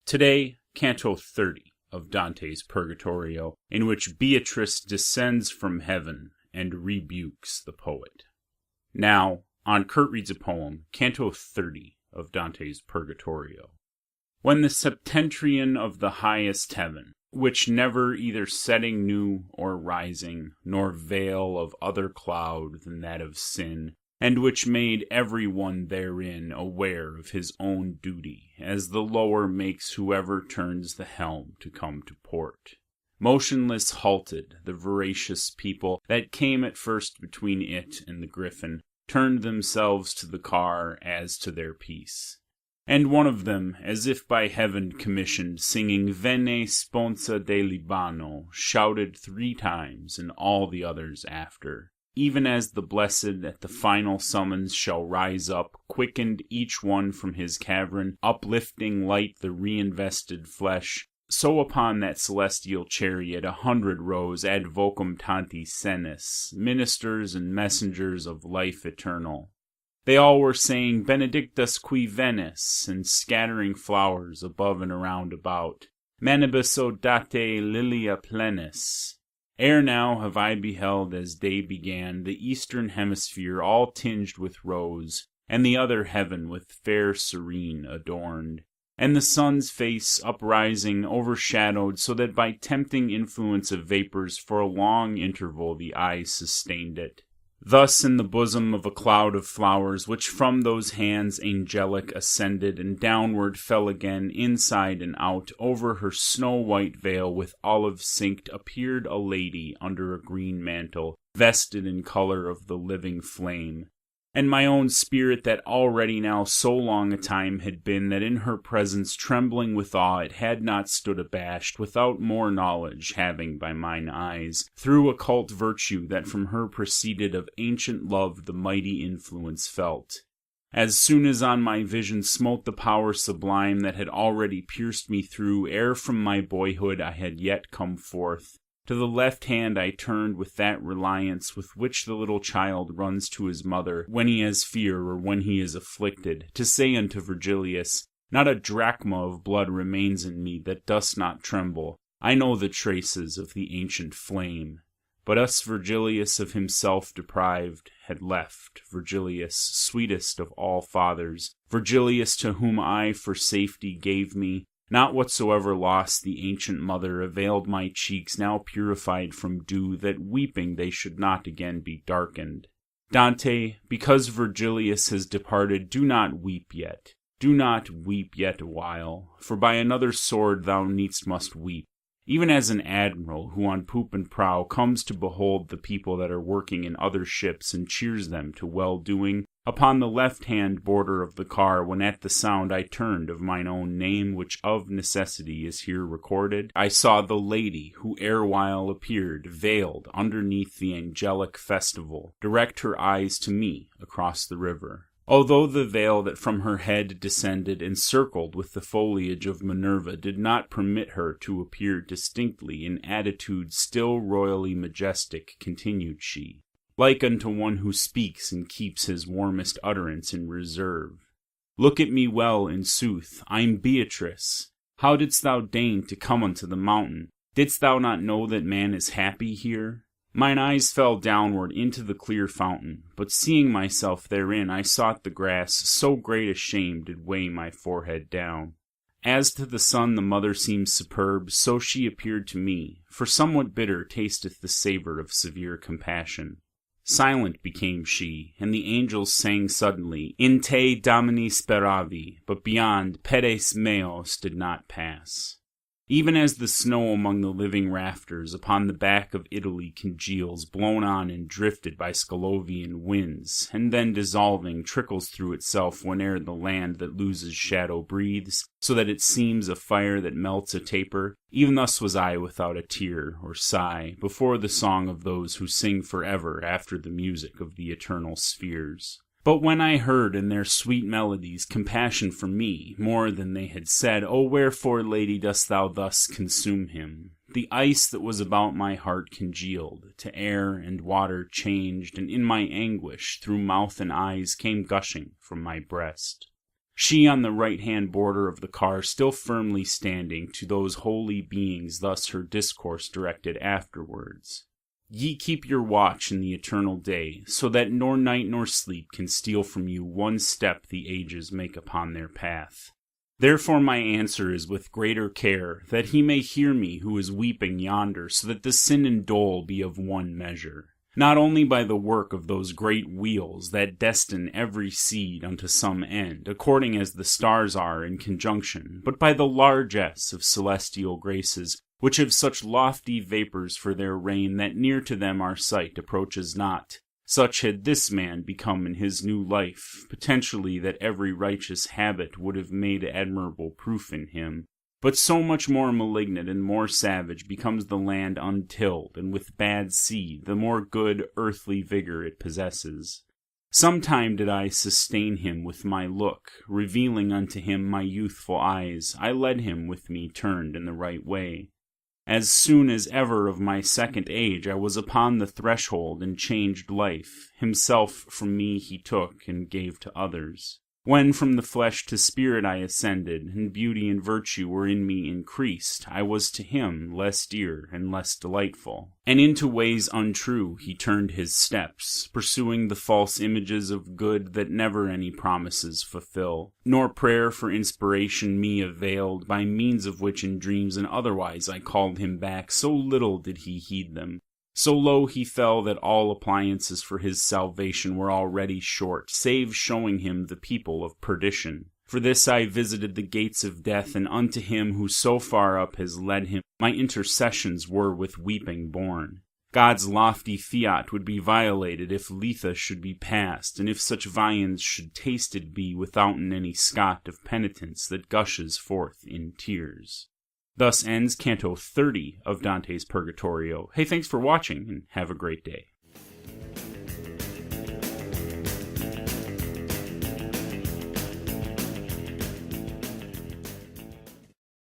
Today, Canto XXX of Dante's Purgatorio, in which Beatrice descends from heaven and rebukes the poet. Now, on Kurt reads a poem, Canto XXX of Dante's Purgatorio. When the septentrion of the highest heaven, which never either setting knew or rising, nor veil of other cloud than that of sin, and which made every one therein aware of his own duty, as the lower makes whoever turns the helm to come to port. Motionless halted the voracious people that came at first between it and the griffin, turned themselves to the car as to their peace. And one of them, as if by heaven commissioned, singing Venne Sponsa de Libano, shouted 3 times, and all the others after. Even as the blessed at the final summons shall rise up, quickened each one from his cavern, uplifting light the reinvested flesh, so upon that celestial chariot 100 rose ad vocum tanti senis, ministers and messengers of life eternal. They all were saying Benedictus qui venis, and scattering flowers above and around about. Manibus odate lilia plenis. Ere now have I beheld as day began the eastern hemisphere all tinged with rose, and the other heaven with fair serene adorned, and the sun's face uprising overshadowed, so that by tempting influence of vapors for a long interval the eye sustained it. Thus in the bosom of a cloud of flowers, which from those hands angelic ascended, and downward fell again, inside and out, over her snow-white veil with olive synced, appeared a lady under a green mantle, vested in color of the living flame. And my own spirit that already now so long a time had been, that in her presence trembling with awe it had not stood abashed, without more knowledge having by mine eyes, through occult virtue that from her proceeded, of ancient love the mighty influence felt. As soon as on my vision smote the power sublime that had already pierced me through, ere from my boyhood I had yet come forth, to the left hand I turned with that reliance with which the little child runs to his mother when he has fear or when he is afflicted, to say unto Virgilius, Not a drachma of blood remains in me that dost not tremble. I know the traces of the ancient flame. But us Virgilius of himself deprived had left, Virgilius, sweetest of all fathers, Virgilius to whom I for safety gave me, not whatsoever loss the ancient mother availed my cheeks now purified from dew, that weeping they should not again be darkened. Dante, because Virgilius has departed, do not weep yet. Do not weep yet awhile, for by another sword thou needst must weep, even as an admiral who on poop and prow comes to behold the people that are working in other ships and cheers them to well-doing. Upon the left-hand border of the car, when at the sound I turned of mine own name, which of necessity is here recorded, I saw the lady who erewhile appeared, veiled underneath the angelic festival, direct her eyes to me across the river. Although the veil that from her head descended, encircled with the foliage of Minerva, did not permit her to appear distinctly in attitude still royally majestic, continued she, like unto one who speaks and keeps his warmest utterance in reserve. Look at me well, in sooth, I'm Beatrice. How didst thou deign to come unto the mountain? Didst thou not know that man is happy here? Mine eyes fell downward into the clear fountain, but seeing myself therein, I sought the grass, so great a shame did weigh my forehead down. As to the sun the mother seems superb, so she appeared to me, for somewhat bitter tasteth the savour of severe compassion. Silent became she, and the angels sang suddenly, In te Domini speravi, but beyond, pedes meos did not pass. Even as the snow among the living rafters upon the back of Italy congeals, blown on and drifted by Sclovian winds, and then dissolving trickles through itself whene'er the land that loses shadow breathes, so that it seems a fire that melts a taper, even thus was I without a tear or sigh before the song of those who sing forever after the music of the eternal spheres. But when I heard in their sweet melodies compassion for me, more than they had said, O wherefore, lady, dost thou thus consume him? The ice that was about my heart congealed, to air and water changed, and in my anguish, through mouth and eyes, came gushing from my breast. she on the right-hand border of the car still firmly standing, to those holy beings thus her discourse directed afterwards. Ye keep your watch in the eternal day, so that nor night nor sleep can steal from you one step the ages make upon their path. Therefore my answer is with greater care, that he may hear me who is weeping yonder, so that the sin and dole be of one measure. Not only by the work of those great wheels that destine every seed unto some end, according as the stars are in conjunction, but by the largesse of celestial graces, which have such lofty vapors for their reign that near to them our sight approaches not. Such had this man become in his new life, potentially that every righteous habit would have made admirable proof in him. But so much more malignant and more savage becomes the land untilled, and with bad seed, the more good earthly vigor it possesses. Sometime did I sustain him with my look, revealing unto him my youthful eyes. I led him with me turned in the right way. As soon as ever of my second age I was upon the threshold and changed life. Himself from me he took and gave to others. When from the flesh to spirit I ascended, and beauty and virtue were in me increased, I was to him less dear and less delightful. And into ways untrue he turned his steps, pursuing the false images of good that never any promises fulfill, nor prayer for inspiration me availed, by means of which in dreams and otherwise I called him back, so little did he heed them. So low he fell that all appliances for his salvation were already short, save showing him the people of perdition. For this I visited the gates of death, and unto him who so far up has led him, my intercessions were with weeping borne. God's lofty fiat would be violated if Lethe should be passed, and if such viands should tasted be withouten any scot of penitence that gushes forth in tears. Thus ends Canto XXX of Dante's Purgatorio. Hey, thanks for watching, and have a great day.